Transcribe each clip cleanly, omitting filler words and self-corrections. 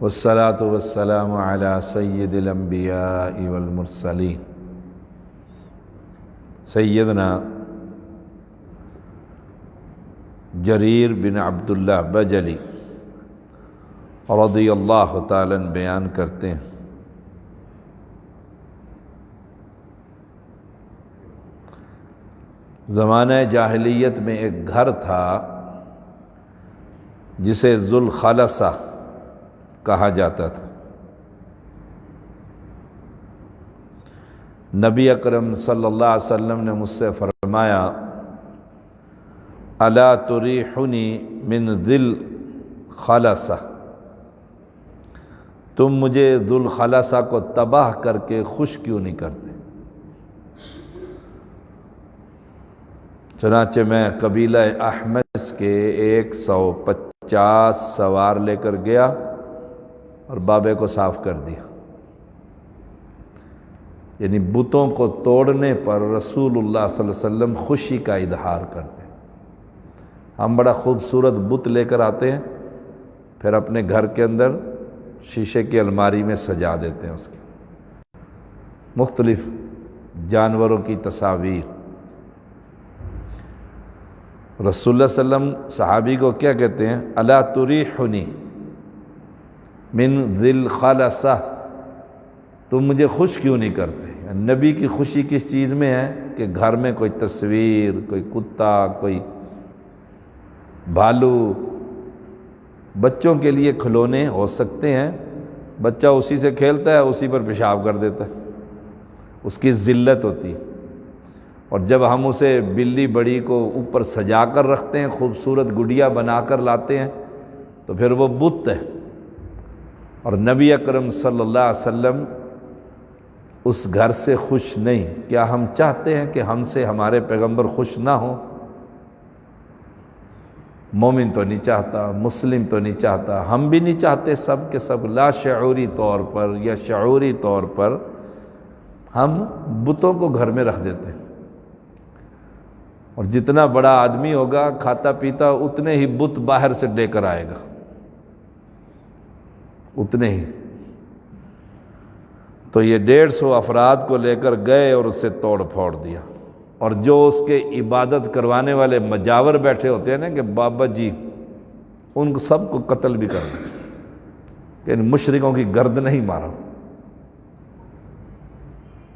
والصلاة والسلام على سید الانبیاء والمرسلین سیدنا جریر بن عبداللہ بجلی رضی اللہ تعالی عنہ بیان کرتے ہیں، زمانہ جاہلیت میں ایک گھر تھا جسے ذوالخلصہ کہا جاتا تھا۔ نبی اکرم صلی اللہ علیہ وسلم نے مجھ سے فرمایا، الا تریحنی من ذی الخلصہ، تم مجھے ذوالخلصہ کو تباہ کر کے خوش کیوں نہیں کرتے؟ چنانچہ میں قبیلہ احمس کے 150 سوار لے کر گیا اور بابے کو صاف کر دیا۔ یعنی بتوں کو توڑنے پر رسول اللہ صلی اللہ علیہ وسلم خوشی کا اظہار کرتے ہیں۔ ہم بڑا خوبصورت بت لے کر آتے ہیں، پھر اپنے گھر کے اندر شیشے کی الماری میں سجا دیتے ہیں، اس کی مختلف جانوروں کی تصاویر۔ رسول اللہ صلی اللہ علیہ وسلم صحابی کو کیا کہتے ہیں؟ الا تریحنی من ذی الخلصہ، تم مجھے خوش کیوں نہیں کرتے؟ نبی کی خوشی کس چیز میں ہے کہ گھر میں کوئی تصویر، کوئی کتا، کوئی بھالو، بچوں کے لیے کھلونے ہو سکتے ہیں، بچہ اسی سے کھیلتا ہے، اسی پر پیشاب کر دیتا ہے، اس کی ذلت ہوتی ہے۔ اور جب ہم اسے بلی بڑی کو اوپر سجا کر رکھتے ہیں، خوبصورت گڑیا بنا کر لاتے ہیں، تو پھر وہ بت ہے۔ اور نبی اکرم صلی اللہ علیہ وسلم اس گھر سے خوش نہیں۔ کیا ہم چاہتے ہیں کہ ہم سے ہمارے پیغمبر خوش نہ ہوں؟ مومن تو نہیں چاہتا، مسلم تو نہیں چاہتا، ہم بھی نہیں چاہتے، سب کے سب لا شعوری طور پر یا شعوری طور پر ہم بتوں کو گھر میں رکھ دیتے ہیں۔ اور جتنا بڑا آدمی ہوگا کھاتا پیتا، اتنے ہی بت باہر سے لے کر آئے گا، اتنے ہی۔ تو یہ 150 افراد کو لے کر گئے اور اسے توڑ پھوڑ دیا۔ اور جو اس کے عبادت کروانے والے مجاور بیٹھے ہوتے ہیں نا کہ بابا جی، ان کو سب کو قتل بھی کر دیا کہ ان مشرکوں کی گردن ہی مارو۔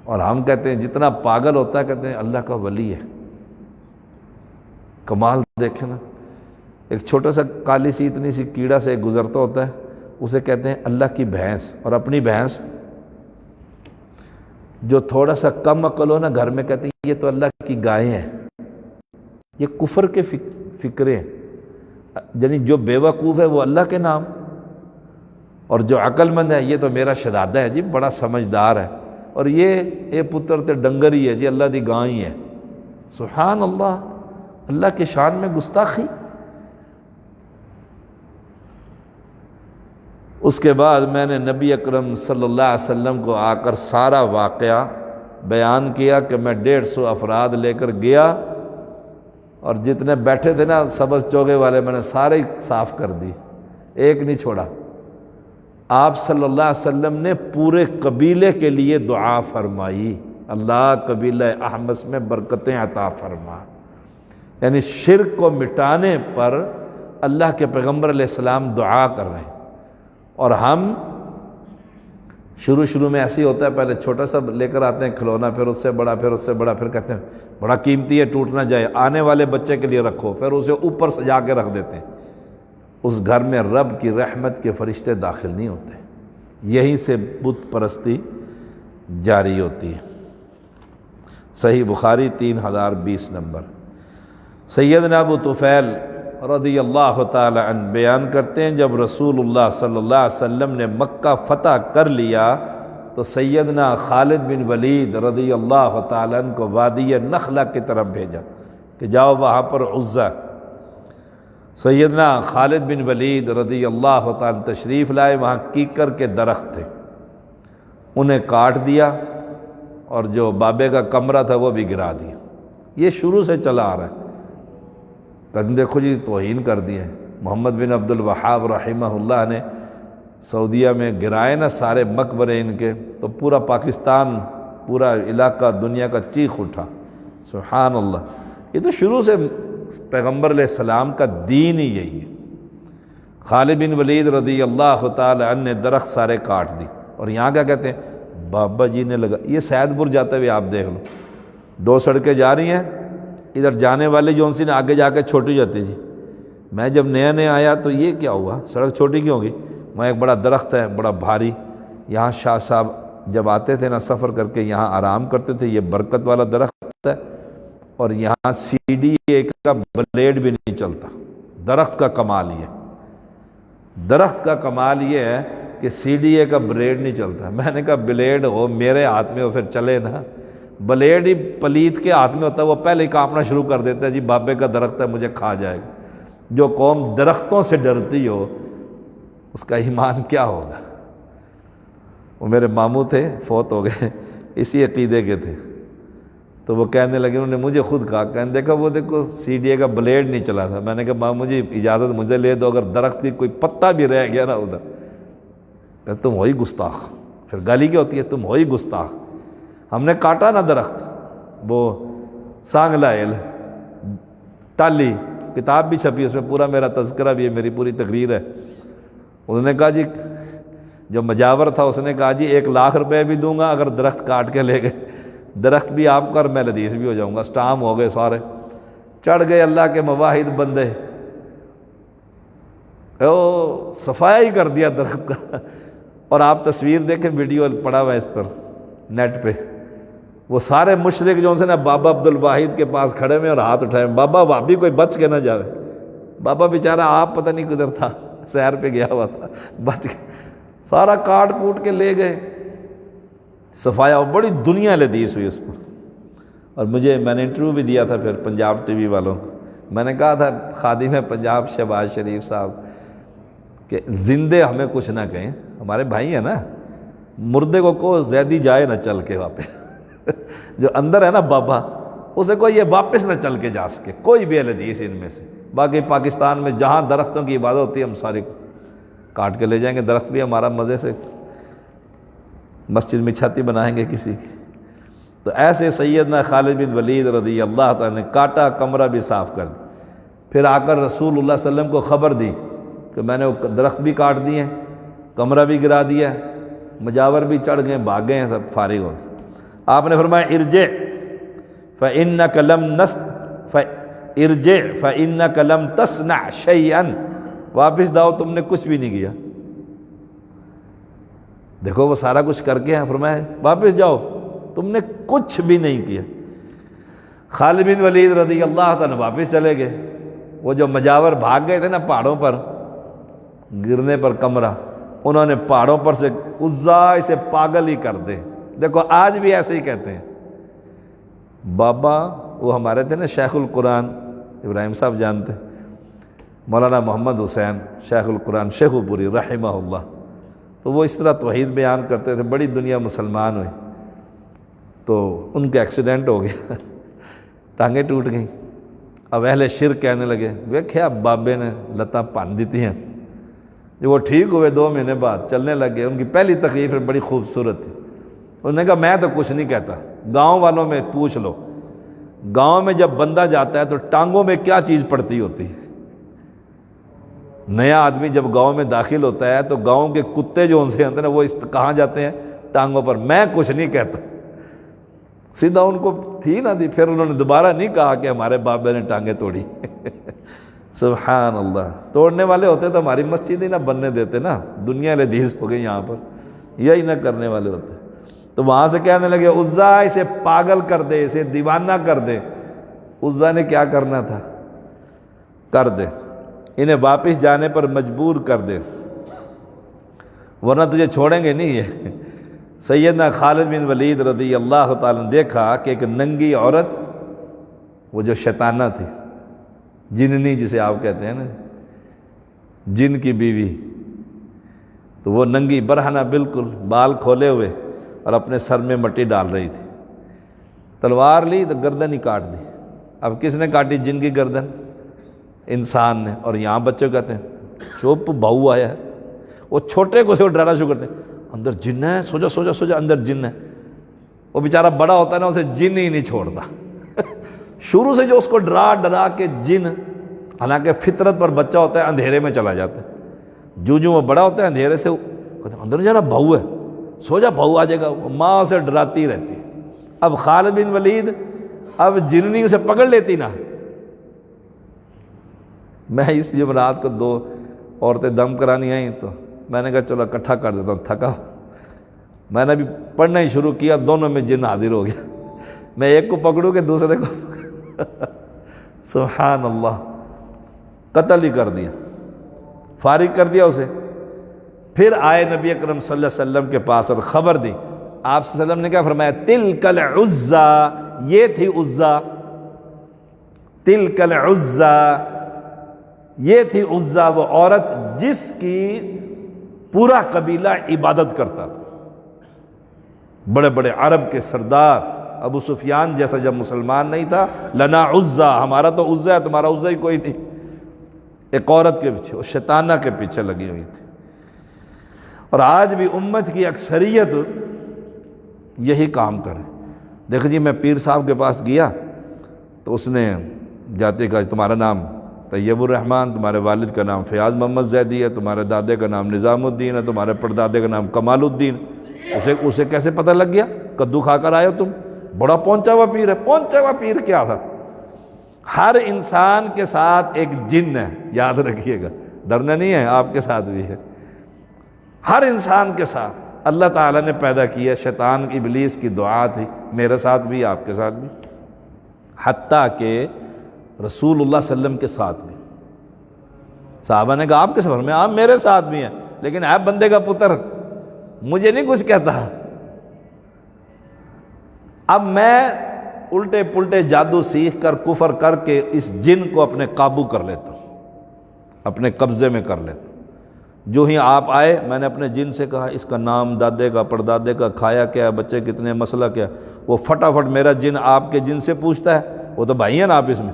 اور ہم کہتے ہیں جتنا پاگل ہوتا ہے کہتے ہیں اللہ کا ولی ہے۔ کمال دیکھیں نا، ایک چھوٹا سا کالی سی اتنی سی کیڑا سے گزرتا ہوتا ہے، اسے کہتے ہیں اللہ کی بھینس، اور اپنی بھینس جو تھوڑا سا کم عقل ہو نا گھر میں کہتے ہیں یہ تو اللہ کی گائیں ہیں۔ یہ کفر کے فکرے ہیں۔ یعنی جو بے وقوف ہے وہ اللہ کے نام، اور جو عقل مند ہے یہ تو میرا شہزادہ ہے جی، بڑا سمجھدار ہے، اور یہ اے پتر تے ڈنگر ہی ہے جی، اللہ دی گائیں ہی ہے۔ سبحان اللہ، اللہ کے شان میں گستاخی۔ اس کے بعد میں نے نبی اکرم صلی اللہ علیہ وسلم کو آ کر سارا واقعہ بیان کیا کہ میں 150 افراد لے کر گیا، اور جتنے بیٹھے تھے نا سبز چوگے والے میں نے سارے ہی صاف کر دی، ایک نہیں چھوڑا۔ آپ صلی اللہ علیہ وسلم نے پورے قبیلے کے لیے دعا فرمائی، اللہ قبیلہ احمس میں برکتیں عطا فرما۔ یعنی شرک کو مٹانے پر اللہ کے پیغمبر علیہ السلام دعا کر رہے ہیں۔ اور ہم شروع میں ایسے ہی ہوتا ہے، پہلے چھوٹا سا لے کر آتے ہیں کھلونا، پھر اس سے بڑا، پھر اس سے بڑا، پھر کہتے ہیں بڑا قیمتی ہے ٹوٹ نہ جائے، آنے والے بچے کے لیے رکھو، پھر اسے اوپر سجا کے رکھ دیتے ہیں۔ اس گھر میں رب کی رحمت کے فرشتے داخل نہیں ہوتے، یہیں سے بت پرستی جاری ہوتی ہے۔ صحیح بخاری 3020 نمبر۔ سیدنا ابو طفیل رضی اللہ تعالی عنہ بیان کرتے ہیں، جب رسول اللہ صلی اللہ علیہ وسلم نے مکہ فتح کر لیا تو سیدنا خالد بن ولید رضی اللہ تعالی عنہ کو وادی نخلہ کی طرف بھیجا کہ جاؤ وہاں پر عزہ۔ سیدنا خالد بن ولید رضی اللہ تعالی عنہ تشریف لائے، وہاں کیکر کے درخت تھے، انہیں کاٹ دیا، اور جو بابے کا کمرہ تھا وہ بھی گرا دیا۔ یہ شروع سے چلا آ رہا ہے۔ کہتے دیکھو جی توہین کر دی ہے۔ محمد بن عبد الوہاب رحمہ اللہ نے سعودیہ میں گرائے نا سارے مقبرے ان کے، تو پورا پاکستان، پورا علاقہ دنیا کا چیخ اٹھا، سبحان اللہ۔ یہ تو شروع سے پیغمبر علیہ السلام کا دین ہی یہی ہے۔ خالد بن ولید رضی اللہ تعالی عنہ نے درخت سارے کاٹ دی، اور یہاں کیا کہتے ہیں، بابا جی نے لگا۔ یہ سید پور جاتے ہوئے آپ دیکھ لو، 2 سڑکیں جا رہی ہیں، ادھر جانے والے جو سی نے آگے جا کے چھوٹی جاتی جی۔ میں جب نیا نیا آیا تو یہ کیا ہوا، سڑک چھوٹی کیوں ہوگی؟ وہاں ایک بڑا درخت ہے، بڑا بھاری، یہاں شاہ صاحب جب آتے تھے نا سفر کر کے یہاں آرام کرتے تھے۔ یہ برکت والا درخت ہے، اور یہاں CDA کا بلیڈ بھی نہیں چلتا۔ درخت کا کمال یہ، درخت کا کمال یہ ہے کہ CDA کا بلیڈ نہیں چلتا۔ میں نے کہا بلیڈ ہو میرے ہاتھ میں ہو پھر چلے نا، بلیڈ ہی پلیت کے ہاتھ میں ہوتا ہے، وہ پہلے ہی کانپنا شروع کر دیتا ہے، جی بابے کا درخت ہے مجھے کھا جائے گا۔ جو قوم درختوں سے ڈرتی ہو اس کا ایمان کیا ہوگا۔ وہ میرے ماموں تھے، فوت ہو گئے، اسی عقیدے کے تھے، تو وہ کہنے لگے، انہوں نے مجھے خود کہا، کہنے دیکھا وہ دیکھو CDA کا بلیڈ نہیں چلا تھا۔ میں نے کہا ماموں جی اجازت مجھے لے دو، اگر درخت کی کوئی پتا بھی رہ گیا نا ادھر، کہ تم ہوئی گستاخ۔ پھر گالی کیا ہوتی ہے، تم ہوئی گستاخ۔ ہم نے کاٹا نا درخت، وہ سانگلائل ٹالی کتاب بھی چھپی، اس میں پورا میرا تذکرہ بھی ہے، میری پوری تقریر ہے۔ انہوں نے کہا جی، جو مجاور تھا اس نے کہا جی 1,00,000 روپے بھی دوں گا اگر درخت کاٹ کے لے گئے، درخت بھی آپ کا اور میں لدیس بھی ہو جاؤں گا۔ سٹام ہو گئے سارے، چڑھ گئے اللہ کے مواحد بندے، صفایا ہی کر دیا درخت کا۔ اور آپ تصویر دیکھیں، ویڈیو پڑا ہوا ہے اس پر نیٹ پہ، وہ سارے مشرک جو ان سے نا بابا عبدالواحد کے پاس کھڑے ہوئے اور ہاتھ اٹھائے، بابا وہاں بھی کوئی بچ کے نہ جاوے۔ بابا بیچارہ آپ پتہ نہیں کدھر تھا، سیر پہ گیا ہوا تھا، بچ کے سارا کاٹ کوٹ کے لے گئے، صفایا۔ بڑی دنیا لذیذ ہوئی اس پر۔ اور میں نے انٹرویو بھی دیا تھا پھر پنجاب TV والوں کو، میں نے کہا تھا خادم پنجاب شہباز شریف صاحب کہ زندے ہمیں کچھ نہ کہیں، ہمارے بھائی ہیں نا، مردے کو زیدی جائے نہ چل کے واپس، جو اندر ہے نا بابا، اسے کوئی یہ واپس نہ چل کے جا سکے، کوئی بھی اہل حدیث ان میں سے۔ باقی پاکستان میں جہاں درختوں کی عبادت ہوتی ہے ہم سارے کاٹ کے لے جائیں گے، درخت بھی ہمارا مزے سے مسجد میں چھتی بنائیں گے کسی کی۔ تو ایسے سیدنا خالد بن ولید رضی اللہ تعالیٰ نے کاٹا، کمرہ بھی صاف کر دی، پھر آ کر رسول اللہ صلی اللہ علیہ وسلم کو خبر دی کہ میں نے وہ درخت بھی کاٹ دیے، کمرہ بھی گرا دیا، مجاور بھی چڑھ گئے، بھاگ گئے ہیں، سب فارغ ہو گئے۔ آپ نے فرمایا ارجع فإنک لم تصنع شیئا، واپس جاؤ تم نے کچھ بھی نہیں کیا۔ دیکھو وہ سارا کچھ کر کے فرمایا واپس جاؤ تم نے کچھ بھی نہیں کیا۔ خالد بن ولید رضی اللہ تعالیٰ واپس چلے گئے۔ وہ جو مجاور بھاگ گئے تھے نا پہاڑوں پر، گرنے پر کمرہ، انہوں نے پہاڑوں پر سے عزا اسے پاگل ہی کر دے۔ دیکھو آج بھی ایسے ہی کہتے ہیں۔ بابا وہ ہمارے تھے نا شیخ القرآن ابراہیم صاحب جانتے، مولانا محمد حسین شیخ القرآن شیخ پوری رحمہ اللہ، تو وہ اس طرح توحید بیان کرتے تھے، بڑی دنیا مسلمان ہوئی، تو ان کا ایکسیڈنٹ ہو گیا، ٹانگیں ٹوٹ گئیں۔ اب اہل شرک کہنے لگے ویکھیا بابے نے لتاں پن دیتی ہیں۔ جو وہ ٹھیک ہوئے 2 مہینے بعد چلنے لگے، ان کی پہلی تقریر بڑی خوبصورت تھی۔ انہوں نے کہا میں تو کچھ نہیں کہتا، گاؤں والوں میں پوچھ لو، گاؤں میں جب بندہ جاتا ہے تو ٹانگوں میں کیا چیز پڑتی ہوتی ہے؟ نیا آدمی جب گاؤں میں داخل ہوتا ہے تو گاؤں کے کتے جو ان سے آتے ہیں وہ کہاں جاتے ہیں؟ ٹانگوں پر۔ میں کچھ نہیں کہتا، سیدھا ان کو تھی نہ دی۔ پھر انہوں نے دوبارہ نہیں کہا کہ ہمارے بابے نے ٹانگیں توڑی۔ سبحان اللہ، توڑنے والے ہوتے تو ہماری مسجد ہی نہ بننے دیتے نا، دنیا لذیذ ہو گئی یہاں پر، یہی نہ کرنے والے ہوتے۔ تو وہاں سے کہنے لگے عزا اسے پاگل کر دے، اسے دیوانہ کر دے۔ عزا نے کیا کرنا تھا؟ کر دے، انہیں واپس جانے پر مجبور کر دے، ورنہ تجھے چھوڑیں گے نہیں یہ۔ سیدنا خالد بن ولید رضی اللہ تعالیٰ نے دیکھا کہ ایک ننگی عورت، وہ جو شیطانہ تھی، جننی جسے آپ کہتے ہیں نا، جن کی بیوی، تو وہ ننگی برہنہ بالکل، بال کھولے ہوئے اور اپنے سر میں مٹی ڈال رہی تھی، تلوار لی تو گردن ہی کاٹ دی۔ اب کس نے کاٹی جن کی گردن؟ انسان نے۔ اور یہاں بچے کہتے ہیں چپ بہو آیا ہے، وہ چھوٹے کو سے وہ ڈرانا شروع کرتے ہیں، اندر جن ہے، سو جا سو جا سو جا، اندر جن ہے۔ وہ بیچارہ بڑا ہوتا ہے نا، اسے جن ہی نہیں چھوڑتا شروع سے جو اس کو ڈرا ڈرا کے جن، حالانکہ فطرت پر بچہ ہوتا ہے اندھیرے میں چلا جاتا ہے، جو وہ بڑا ہوتا ہے اندھیرے سے کہتے ہیں اندر نہیں جانا، بہو ہے، سو جا بہو آ جائے گا، ماں اسے ڈراتی رہتی ہے۔ اب خالد بن ولید اب جننی اسے پکڑ لیتی نا۔ میں اس جمعرات کو 2 عورتیں دم کرانی آئیں تو میں نے کہا چلو اکٹھا کر دیتا ہوں، تھکا میں نے بھی پڑھنا ہی شروع کیا، دونوں میں جن حاضر ہو گیا، میں ایک کو پکڑوں کہ دوسرے کو سبحان اللہ، قتل ہی کر دیا، فارغ کر دیا اسے۔ پھر آئے نبی اکرم صلی اللہ علیہ وسلم کے پاس اور خبر دی۔ آپ صلی اللہ علیہ وسلم نے کیا فرمایا؟ تلک العزیٰ، یہ تھی عزیٰ، تلک العزیٰ، یہ تھی عزیٰ، وہ عورت جس کی پورا قبیلہ عبادت کرتا تھا۔ بڑے بڑے عرب کے سردار، ابو سفیان جیسا جب مسلمان نہیں تھا، لنا عزیٰ، ہمارا تو عزیٰ ہے، تمہارا عزیٰ ہی کوئی نہیں، ایک عورت کے پیچھے، وہ شیطانہ کے پیچھے لگی ہوئی تھی۔ اور آج بھی امت کی اکثریت یہی کام کرے۔ دیکھو جی، میں پیر صاحب کے پاس گیا تو اس نے جاتے کہا تمہارا نام طیب الرحمن، تمہارے والد کا نام فیاض محمد زیدی ہے، تمہارے دادے کا نام نظام الدین ہے، تمہارے پردادے کا نام کمال الدین۔ اسے کیسے پتہ لگ گیا؟ کدو کھا کر آئے ہو تم، بڑا پہنچا ہوا پیر ہے۔ پہنچا ہوا پیر کیا تھا؟ ہر انسان کے ساتھ ایک جن ہے، یاد رکھیے گا، ڈرنا نہیں ہے، آپ کے ساتھ بھی ہے، ہر انسان کے ساتھ اللہ تعالیٰ نے پیدا کیا۔ شیطان ابلیس کی دعا تھی، میرے ساتھ بھی، آپ کے ساتھ بھی، حتیٰ کہ رسول اللہ صلی اللہ علیہ وسلم کے ساتھ بھی۔ صحابہ نے کہا آپ کے ساتھ میں؟ آپ میرے ساتھ بھی ہیں، لیکن اے بندے کا پتر، مجھے نہیں کچھ کہتا۔ اب میں الٹے پلٹے جادو سیکھ کر، کفر کر کے اس جن کو اپنے قابو کر لیتا ہوں، اپنے قبضے میں کر لیتا ہوں۔ جو ہی آپ آئے، میں نے اپنے جن سے کہا اس کا نام، دادے کا، پردادے کا، کھایا کیا ہے، بچے کتنے، مسئلہ کیا، وہ فٹافٹ میرا جن آپ کے جن سے پوچھتا ہے، وہ تو بھائی ہیں نا آپ اس میں،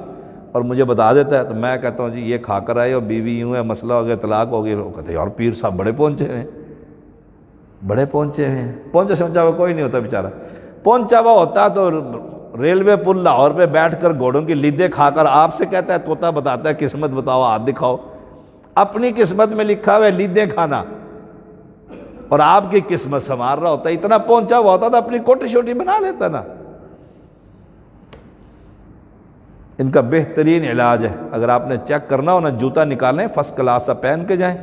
اور مجھے بتا دیتا ہے۔ تو میں کہتا ہوں جی یہ کھا کر آئے اور بیوی یوں ہے، مسئلہ ہو گیا، طلاق ہو گئی۔ وہ کہتے ہیں یار پیر صاحب بڑے پہنچے ہوئے ہیں، بڑے پہنچے ہوئے ہیں۔ پہنچا سمجھا ہوا کوئی نہیں ہوتا بیچارہ، پہنچا ہوا ہوتا تو ریلوے پل لاہور پہ بیٹھ کر گھوڑوں کی لیدیں کھا کر آپ سے کہتا ہے، طوطا بتاتا ہے قسمت بتاؤ، ہاتھ دکھاؤ۔ اپنی قسمت میں لکھا ہوا ہے لیدیں کھانا، اور آپ کی قسمت سنوار رہا ہوتا ہے۔ اتنا پہنچا ہوا ہوتا تو اپنی کوٹی شوٹی بنا لیتا نا۔ ان کا بہترین علاج ہے، اگر آپ نے چیک کرنا ہو نا، جوتا نکالیں فرسٹ کلاس سا پہن کے جائیں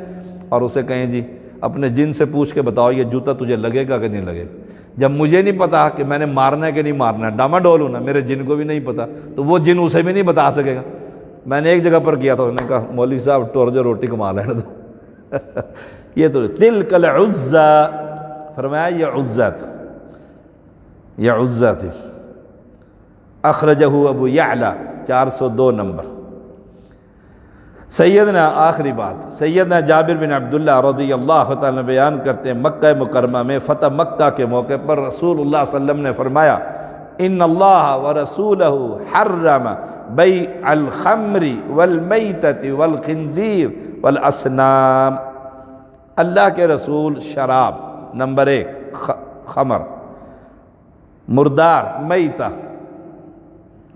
اور اسے کہیں جی اپنے جن سے پوچھ کے بتاؤ یہ جوتا تجھے لگے گا کہ نہیں لگے گا۔ جب مجھے نہیں پتا کہ میں نے مارنا ہے کہ نہیں مارنا ہے، ڈاما ڈول ہوں نا، میرے جن کو بھی نہیں پتا، تو وہ جن اسے بھی نہیں بتا سکے گا۔ میں نے ایک جگہ پر کیا تھا، انہوں نے کہا مولوی صاحب ٹور جو روٹی کما لینا تو یہ تلک العزیٰ، فرمایا یہ عزت، یہ عزت تھی۔ اخرجہ ابو یعلا 402 نمبر۔ سیدنا آخری بات، سیدنا جابر بن عبداللہ رضی اللہ تعالیٰ بیان کرتے ہیں، مکہ مکرمہ میں فتح مکہ کے موقع پر رسول اللہ صلی اللہ علیہ وسلم نے فرمایا ان اللہ ورسولہ حرم بیع الخمر والمیتۃ والخنزیر والاصنام۔ اللہ کے رسول شراب، نمبر 1 خمر، مردار، میتہ،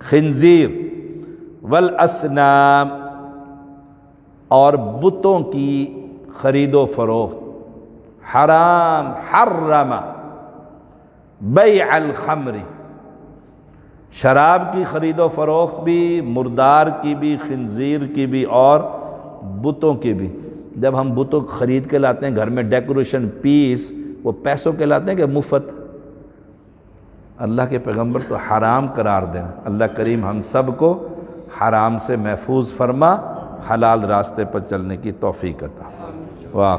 خنزیر، والاصنام، اور بتوں کی خرید و فروخت، حرام، حرم بیع الخمر، شراب کی خرید و فروخت بھی، مردار کی بھی، خنزیر کی بھی، اور بتوں کی بھی۔ جب ہم بتوں خرید کے لاتے ہیں گھر میں ڈیکوریشن پیس، وہ پیسوں کے لاتے ہیں کہ مفت؟ اللہ کے پیغمبر تو حرام قرار دیں۔ اللہ کریم ہم سب کو حرام سے محفوظ فرما، حلال راستے پر چلنے کی توفیق عطا۔ واہ